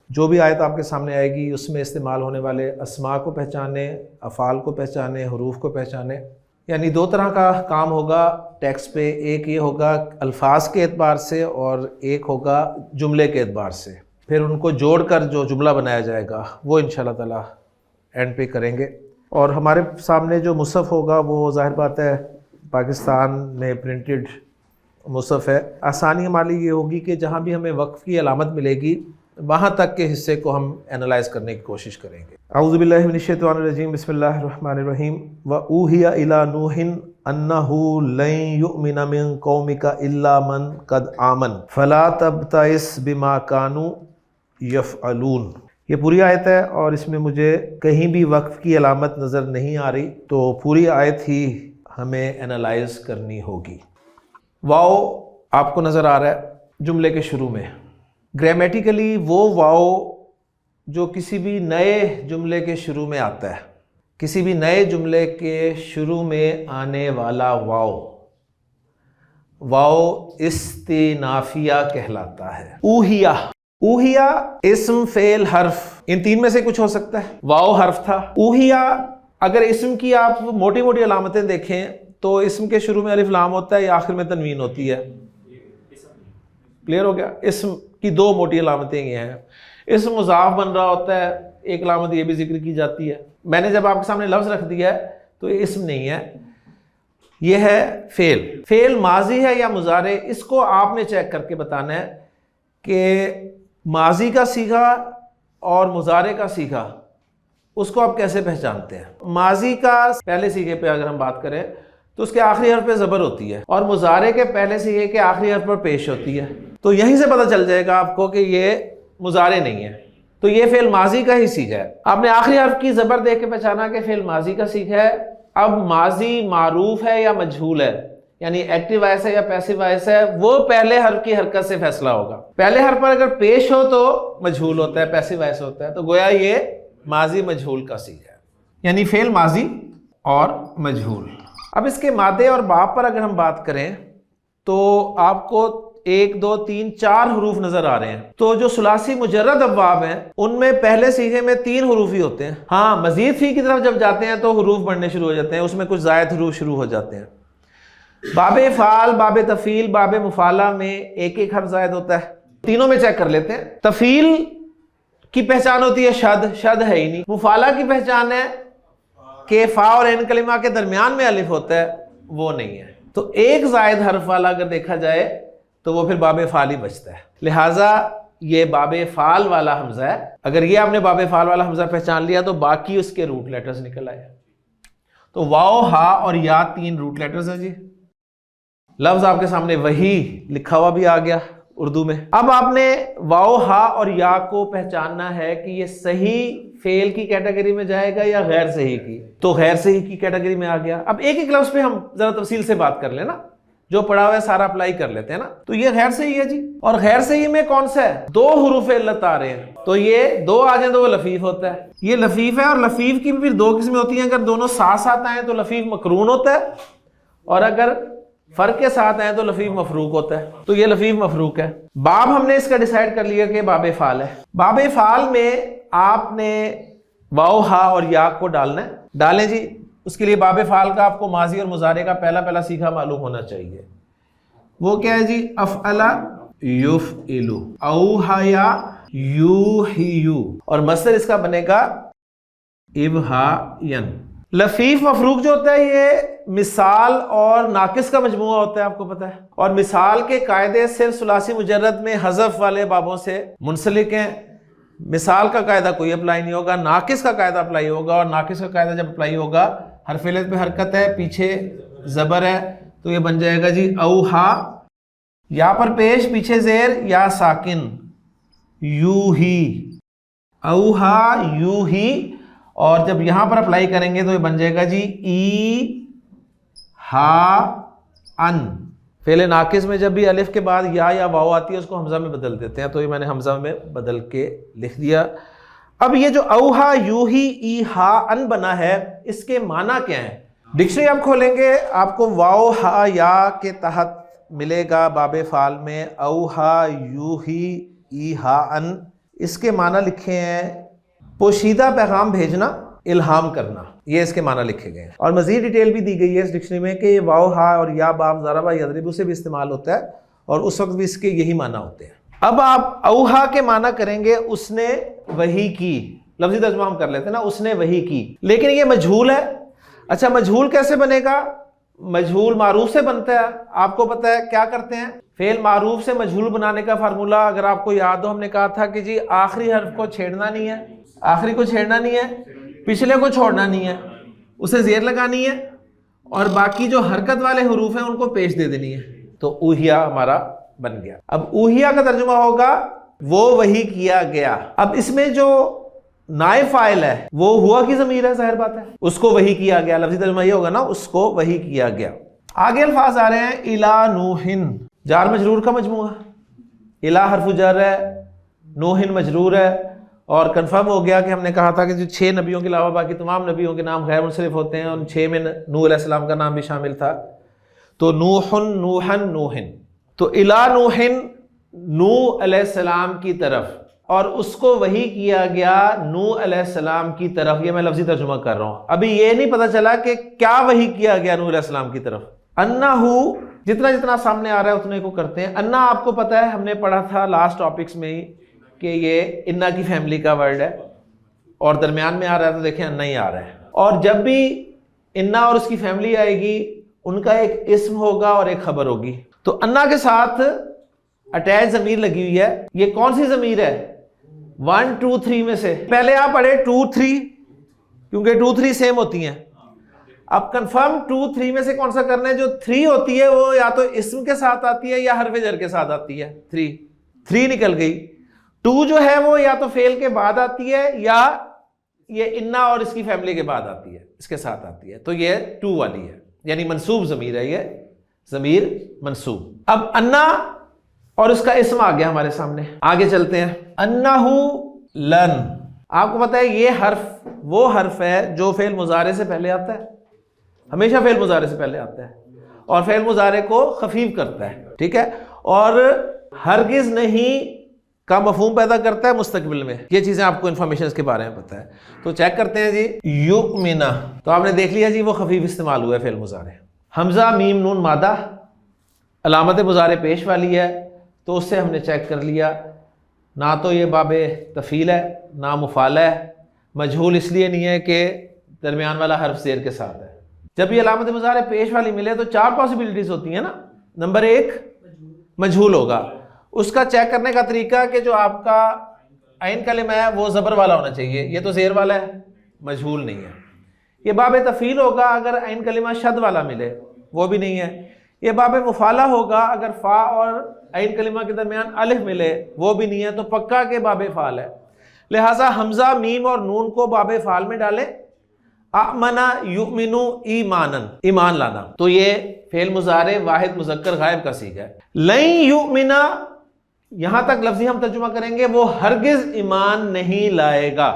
جو بھی آیت آپ کے سامنے آئے گی اس میں استعمال ہونے والے اسماء کو پہچانے، افعال کو پہچانے، حروف کو پہچانے۔ یعنی دو طرح کا کام ہوگا ٹیکسٹ پہ، ایک یہ ہوگا الفاظ کے اعتبار سے اور ایک ہوگا جملے کے اعتبار سے، پھر ان کو جوڑ کر جو جملہ بنایا جائے گا وہ انشاءاللہ تعالیٰ اینڈ پہ کریں گے۔ اور ہمارے سامنے جو مصحف ہوگا وہ ظاہر بات ہے پاکستان میں پرنٹڈ مصحف ہے۔ آسانی ہمارے لیے یہ ہوگی کہ جہاں بھی ہمیں وقف کی علامت ملے گی وہاں تک کے حصے کو ہم اینالائز کرنے کی کوشش کریں گے۔ اعوذ باللہ من الشیطان الرجیم، بسم اللہ الرحمن الرحیم۔ وَأُوحِيَ إِلَىٰ نُوحٍ أَنَّهُ لَن يُؤْمِنَ مِن قَوْمِكَ إِلَّا مَن قَدْ آمَنَ فَلَا تَبْتَئِسْ بِمَا كَانُوا يَفْعَلُونَ۔ یہ پوری آیت ہے اور اس میں مجھے کہیں بھی وقف کی علامت نظر نہیں آ رہی، تو پوری آیت ہی ہمیں اینالائز کرنی ہوگی۔ واو آپ کو نظر آ رہا ہے جملے کے شروع میں۔ گرامیٹیکلی وہ واو جو کسی بھی نئے جملے کے شروع میں آتا ہے، کسی بھی نئے جملے کے شروع میں آنے والا واو استئنافیہ کہلاتا ہے۔ اوہیا، اوہیا اسم فعل حرف ان تین میں سے کچھ ہو سکتا ہے۔ واو حرف تھا، اوہیا اگر اسم کی آپ موٹی موٹی علامتیں دیکھیں تو اسم کے شروع میں الف لام ہوتا ہے یا آخر میں تنوین ہوتی ہے۔ کلیئر ہو گیا؟ اسم کی دو موٹی علامتیں یہ ہیں۔ اسم مضاف بن رہا ہوتا ہے، ایک علامت یہ بھی ذکر کی جاتی ہے۔ میں نے جب آپ کے سامنے لفظ رکھ دیا ہے تو یہ اسم نہیں ہے، یہ ہے فعل۔ فعل ماضی ہے یا مضارع، اس کو آپ نے چیک کر کے بتانا ہے کہ ماضی کا صیغہ اور مضارع کا صیغہ اس کو آپ کیسے پہچانتے ہیں۔ ماضی کا پہلے صیغے پہ اگر ہم بات کریں تو اس کے آخری حرف پہ زبر ہوتی ہے، اور مضارع کے پہلے صیغے کے آخری حرف پر پیش ہوتی ہے، تو یہیں سے پتہ چل جائے گا آپ کو کہ یہ مضارع نہیں ہے، تو یہ فعل ماضی کا ہی صیغہ ہے۔ آپ نے آخری حرف کی زبر دیکھ کے پہچانا کہ فعل ماضی کا صیغہ ہے۔ اب ماضی معروف ہے یا مجہول ہے، یعنی ایکٹیو وائس ہے یا پیسو وائس ہے، وہ پہلے حرف کی حرکت سے فیصلہ ہوگا۔ پہلے حرف پر اگر پیش ہو تو مجہول ہوتا ہے، پیسو وائس ہوتا ہے، تو گویا یہ ماضی مجہول کا صیغہ ہے، یعنی فعل ماضی اور مجہول۔ اب اس کے مادے اور باب پر اگر ہم بات کریں تو آپ کو 1 2 3 4 حروف نظر آ رہے ہیں، تو جو ثلاثی مجرد ابواب ہیں ان میں پہلے صیغے میں 3 حروف ہی ہوتے ہیں۔ ہاں مزید فی کی طرف جب جاتے ہیں تو حروف بڑھنے شروع ہو جاتے ہیں، اس میں کچھ زائد حروف شروع ہو جاتے ہیں۔ باب افعال، باب تفعیل، باب مفعلہ میں ایک ایک حرف زائد ہوتا ہے۔ تینوں میں چیک کر لیتے ہیں۔ تفعیل کی پہچان ہوتی ہے شد ہے ہی نہیں۔ مفعلہ کی پہچان ہے کہ فا اور عین کلمہ کے درمیان میں الف ہوتا ہے، وہ نہیں ہے۔ تو ایک زائد حرف والا اگر دیکھا جائے تو وہ پھر باب فعال ہی بچتا ہے، لہٰذا یہ باب فعال والا حمزہ ہے۔ اگر یہ آپ نے باب فعال والا حمزہ پہچان لیا تو باقی اس کے روٹ لیٹرز نکل آئے۔ تو واو، ہا اور یا 3 روٹ لیٹرز ہیں جی۔ لفظ آپ کے سامنے وہی لکھا ہوا بھی آ گیا اردو میں۔ اب آپ نے واو، ہا اور یا کو پہچاننا ہے کہ یہ صحیح فعل کی کیٹیگری میں جائے گا یا غیر صحیح کی، تو غیر صحیح کی کیٹیگری میں آ گیا۔ اب ایک ایک لفظ پہ ہم ذرا تفصیل سے بات کر لیں نا، جو پڑھا ہوا ہے سارا اپلائی کر لیتے ہیں نا۔ تو یہ غیر صحیح ہے جی، اور غیر صحیح میں کون سا ہے؟ 2 حروف علت آ رہے ہیں، تو یہ 2 آ جائیں تو وہ لفیف ہوتا ہے۔ یہ لفیف ہے، اور لفیف کی بھی پھر 2 قسمیں ہوتی ہیں۔ اگر دونوں ساتھ ساتھ آئیں تو لفیف مقرون ہوتا ہے، اور اگر فرق کے ساتھ آئیں تو لفیف مفروق ہوتا ہے، تو یہ لفیف مفروق ہے۔ باب ہم نے اس کا ڈیسائیڈ کر لیا کہ باب فعال ہے۔ باب فعال میں آپ نے واو، ہا اور یا کو ڈالنا ہے۔ ڈالیں جی، اس کے لیے باب فعال کا آپ کو ماضی اور مضارع کا پہلا صیغہ معلوم ہونا چاہیے۔ وہ کیا ہے جی؟ افعل یفعل، اوحیا یوحیو، اور مصدر اس کا بنے گا ابہاین۔ لفیف مفروق جو ہوتا ہے یہ مثال اور ناقص کا مجموعہ ہوتا ہے، آپ کو پتہ ہے، اور مثال کے قاعدے صرف ثلاثی مجرد میں حذف والے بابوں سے منسلک ہیں۔ مثال کا قاعدہ کوئی اپلائی نہیں ہوگا، ناقص کا قاعدہ اپلائی ہوگا، اور ناقص کا قاعدہ جب اپلائی ہوگا حرف علت پہ حرکت ہے، پیچھے زبر ہے، تو یہ بن جائے گا جی اوہا، یا پر پیش، پیچھے زیر، یا ساکن، یوہی، اوہا یوہی، اور جب یہاں پر اپلائی کریں گے تو یہ بن جائے گا جی ای ہا ان۔ فعل ناقص میں جب بھی الف کے بعد یا واو آتی ہے اس کو حمزہ میں بدل دیتے ہیں، تو یہ میں نے حمزہ میں بدل کے لکھ دیا۔ اب یہ جو اوہا یوہی ای ہا ان بنا ہے، اس کے معنی کیا ہیں؟ ڈکشنری آپ کھولیں گے، آپ کو واو، ہا، یا کے تحت ملے گا باب فعال میں اوہا یوہی ای ہا ان، اس کے معنی لکھے ہیں پوشیدہ پیغام بھیجنا، الہام کرنا، یہ اس کے معنی لکھے گئے ہیں، اور مزید ڈیٹیل بھی دی گئی ہے اس ڈکشنری میں کہ یہ واو ہا اور یا باب ضربہ یضربو سے بھی استعمال ہوتا ہے، اور اس وقت بھی اس کے یہی معنی ہوتے ہیں۔ اب آپ اوہا کے معنی کریں گے اس نے وحی کی، لفظی ترجمہ ہم کر لیتے ہیں نا، اس نے وحی کی، لیکن یہ مجہول ہے۔ اچھا مجہول کیسے بنے گا؟ مجہول معروف سے بنتا ہے، آپ کو پتہ ہے کیا کرتے ہیں؟ فعل معروف سے مجہول بنانے کا فارمولہ اگر آپ کو یاد ہو، ہم نے کہا تھا کہ جی آخری حرف کو چھیڑنا نہیں ہے، آخری کو چھیڑنا نہیں ہے، پچھلے کو چھوڑنا نہیں ہے، اسے زیر لگانی ہے، اور باقی جو حرکت والے حروف ہیں ان کو پیش دے دینی ہے، تو اوہیا ہمارا بن گیا۔ اب اوہیا کا ترجمہ ہوگا وہ وحی کیا گیا۔ اب اس میں جو نائب فاعل ہے وہ ہوا کی ضمیر ہے، ظاہر بات ہے، اس کو وحی کیا گیا، لفظی ترجمہ یہ ہوگا نا، اس کو وحی کیا گیا۔ آگے الفاظ آ رہے ہیں الا نوحن، جار مجرور کا مجموعہ، الا حرف جر ہے، نوحن مجرور ہے، اور کنفرم ہو گیا کہ ہم نے کہا تھا کہ جو 6 نبیوں کے علاوہ باقی تمام نبیوں کے نام غیر منصرف ہوتے ہیں، ان 6 میں نوح علیہ السلام کا نام بھی شامل تھا، تو نوحن نوحن نوحن، تو الا نوحن نوح علیہ السلام کی طرف، اور اس کو وحی کیا گیا نوح علیہ السلام کی طرف، یہ میں لفظی ترجمہ کر رہا ہوں، ابھی یہ نہیں پتا چلا کہ کیا وحی کیا گیا نوح علیہ السلام کی طرف۔ انہو، جتنا جتنا سامنے آ رہا ہے اتنے کو کرتے ہیں۔ انا آپ کو پتا ہے، ہم نے پڑھا تھا لاسٹ ٹاپکس میں ہی کہ یہ انا کی فیملی کا ورڈ ہے، اور درمیان میں آ رہا ہے تو دیکھیں انا ہی آ رہا ہے، اور جب بھی انا اور اس کی فیملی آئے گی ان کا ایک اسم ہوگا اور ایک خبر ہوگی، تو انا کے ساتھ اٹیچ ضمیر لگی ہوئی ہے، یہ کون سی ضمیر ہے؟ 1 2 3 میں سے پہلے آپ پڑھے 2 3، کیونکہ 2 3 سیم ہوتی ہیں۔ اب کنفرم 2 3 میں سے کون سا کرنا ہے؟ جو 3 ہوتی ہے وہ یا تو اسم کے ساتھ آتی ہے یا حرف جر کے ساتھ آتی ہے، 3 نکل گئی۔ 2 جو ہے وہ یا تو فعل کے بعد آتی ہے یا یہ انا اور اس کی فیملی کے بعد آتی ہے، اس کے ساتھ آتی ہے، تو یہ 2 والی ہے، یعنی منصوب ضمیر ہے، یہ ضمیر منصوب۔ اب انا اور اس کا اسم آ گیا ہمارے سامنے، آگے چلتے ہیں۔ انہو لن، آپ کو پتا ہے یہ حرف وہ حرف ہے جو فعل مضارع سے پہلے آتا ہے، ہمیشہ فعل مضارع سے پہلے آتا ہے، اور فعل مضارع کو خفیف کرتا ہے، ٹھیک ہے، اور ہرگز نہیں کا مفہوم پیدا کرتا ہے مستقبل میں، یہ چیزیں آپ کو انفارمیشن اس کے بارے میں پتا ہے۔ تو چیک کرتے ہیں جی، یؤمنا، تو آپ نے دیکھ لیا جی وہ خفیف استعمال ہوا ہے فعل مضارع۔ حمزہ میم نون مادہ، علامت مضارع پیش والی ہے، تو اس سے ہم نے چیک کر لیا، نہ تو یہ باب تفعیل ہے نہ مفعلہ ہے، مجہول اس لیے نہیں ہے کہ درمیان والا حرف زیر کے ساتھ ہے۔ جب یہ علامت مضارع پیش والی ملے تو 4 پاسبلٹیز ہوتی ہیں نا۔ نمبر 1 مجہول ہوگا، اس کا چیک کرنے کا طریقہ کہ جو آپ کا عین کلمہ ہے وہ زبر والا ہونا چاہیے، یہ تو زیر والا ہے، مجہول نہیں ہے۔ یہ باب تفعیل ہوگا اگر عین کلمہ شد والا ملے، وہ بھی نہیں ہے۔ یہ باب مفعلہ ہوگا اگر فا اور عین کلمہ کے درمیان الف ملے، وہ بھی نہیں ہے، تو پکا کہ باب فعل ہے۔ لہٰذا حمزہ میم اور نون کو باب فعل میں ڈالیں، آمنا یؤمنو ایمانن، ایمان لانا، تو یہ فعل مضارع واحد مذکر غائب کا صیغہ ہے۔ لن یؤمنا، یہاں تک لفظی ہم ترجمہ کریں گے وہ ہرگز ایمان نہیں لائے گا،